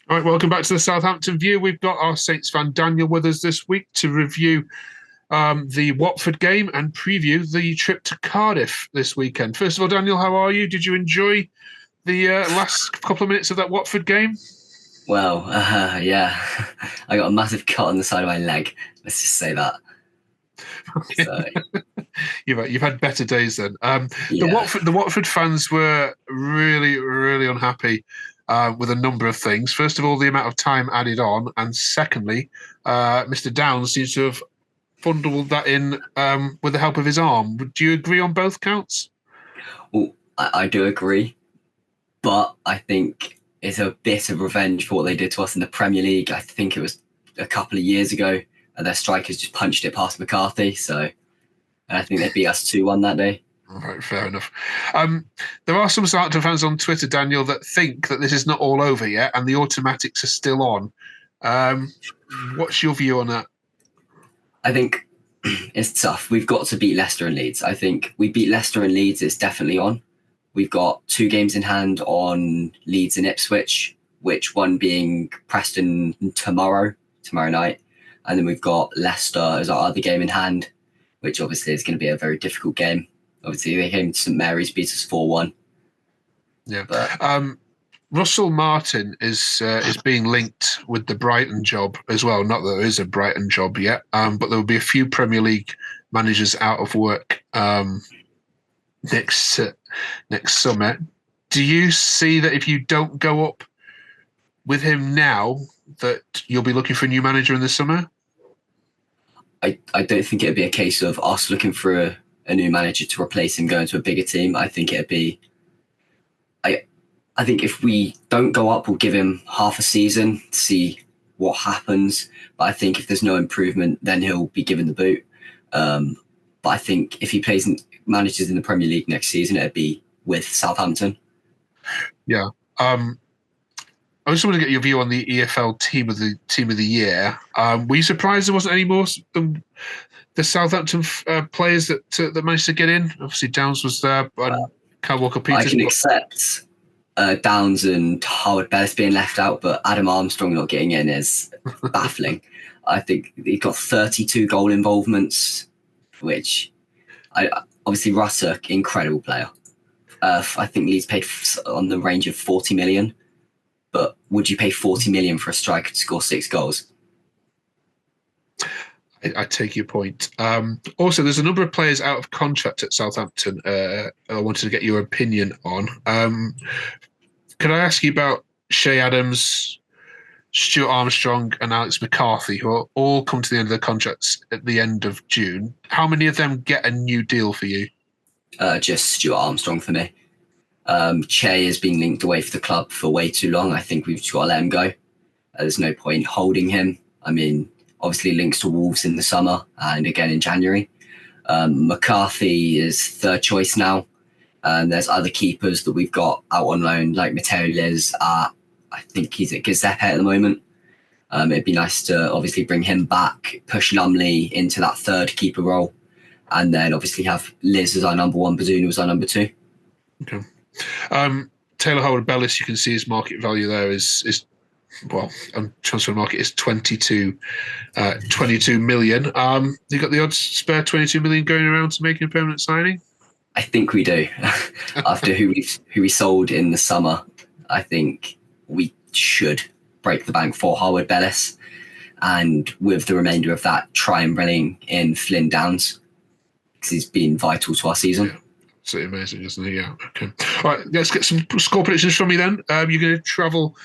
All right, welcome back to the Southampton View. We've got our Saints fan Daniel with us this week to review the Watford game and preview the trip to Cardiff this weekend. First of all, Daniel, how are you? Did you enjoy the last couple of minutes of that Watford game? Well, yeah, I got a massive cut on the side of my leg. Let's just say that. So You've had better days then. yeah, The Watford fans were really unhappy with a number of things. First of all, the amount of time added on, and secondly, Mr. Downs seems to have fondled that in with the help of his arm. Would you agree on both counts? well, I do agree, but I think it's a bit of revenge for what they did to us in the Premier League. I think it was a couple of years ago, and their strikers just punched it past McCarthy. So, and I think they beat us 2-1 that day. All right, fair enough. There are some Southampton fans on Twitter, Daniel, that think that this is not all over yet and the automatics are still on. What's your view on that? I think it's tough. We've got to beat Leicester and Leeds. I think we beat Leicester and Leeds. It's definitely on. We've got 2 games in hand on Leeds and Ipswich, which one being Preston tomorrow night. And then we've got Leicester as our other game in hand, which obviously is going to be a very difficult game. Obviously, they came to St Mary's, beat us 4-1. Yeah. But Russell Martin is being linked with the Brighton job as well. Not that there is a Brighton job yet, but there will be a few Premier League managers out of work next summer. Do you see that if you don't go up with him now, that you'll be looking for a new manager in the summer? I don't think it'd be a case of us looking for a new manager to replace him going to a bigger team. I think it'd be. I think if we don't go up, we'll give him half a season to see what happens. But I think if there's no improvement, then he'll be given the boot. But I think if he manages in the Premier League next season, it'd be with Southampton. Yeah. I just want to get your view on the EFL team of the year. Were you surprised there wasn't any more than the Southampton players that managed to get in? Obviously, Downs was there, and Kyle Walker-Peters. I can accept Downs and Howard-Bellis being left out, but Adam Armstrong not getting in is baffling. I think he got 32 goal involvements, which obviously Rutter, incredible player. I think he's paid on the range of 40 million. But would you pay 40 million for a striker to score 6 goals? I take your point. Also, there's a number of players out of contract at Southampton. I wanted to get your opinion on. Could I ask you about Shea Adams, Stuart Armstrong, and Alex McCarthy, who are all come to the end of their contracts at the end of June? How many of them get a new deal for you? Just Stuart Armstrong for me. Che has been linked away for the club for way too long. I think we've just got to let him go. There's no point holding him. I mean, obviously links to Wolves in the summer and again in January. McCarthy is third choice now. There's other keepers that we've got out on loan, like Matteo Liz. I think he's at Giuseppe at the moment. It'd be nice to obviously bring him back, push Lumley into that third keeper role, and then obviously have Liz as our number 1, Bazunu as our number 2. Okay. Taylor Howard-Bellis, you can see his market value there is well, on transfer market is 22 million. You got the odds spare 22 million going around to making a permanent signing? I think we do. After who we sold in the summer, I think we should break the bank for Howard-Bellis, and with the remainder of that, try and bring in Flynn Downs because he's been vital to our season. Yeah. Absolutely amazing, isn't he? Yeah. Okay. All right, let's get some score predictions from you then. You're going to travel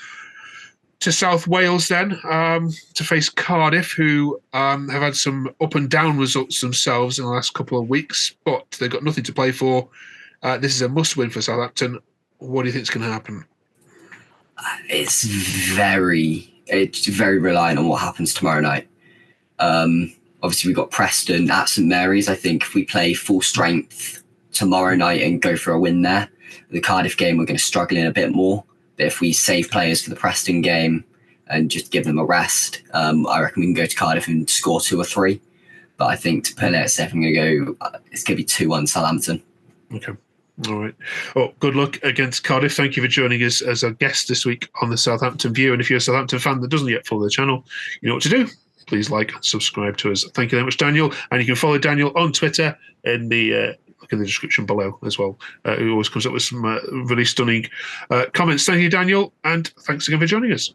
to South Wales then to face Cardiff, who have had some up and down results themselves in the last couple of weeks, but they've got nothing to play for. This is a must-win for Southampton. What do you think is going to happen? It's very reliant on what happens tomorrow night. Obviously, we've got Preston at St Mary's. I think if we play full strength tomorrow night and go for a win there, the Cardiff game we're going to struggle in a bit more. But if we save players for the Preston game and just give them a rest, I reckon we can go to Cardiff and score 2 or 3. But I think to put it safe, it's going to be 2-1 Southampton. Okay. All right. Well, good luck against Cardiff. Thank you for joining us as a guest this week on the Southampton View. And if you're a Southampton fan that doesn't yet follow the channel, you know what to do. Please like and subscribe to us. Thank you very much, Daniel. And you can follow Daniel on Twitter in the look in the description below as well. Who always comes up with some really stunning comments. Thank you, Daniel. And thanks again for joining us.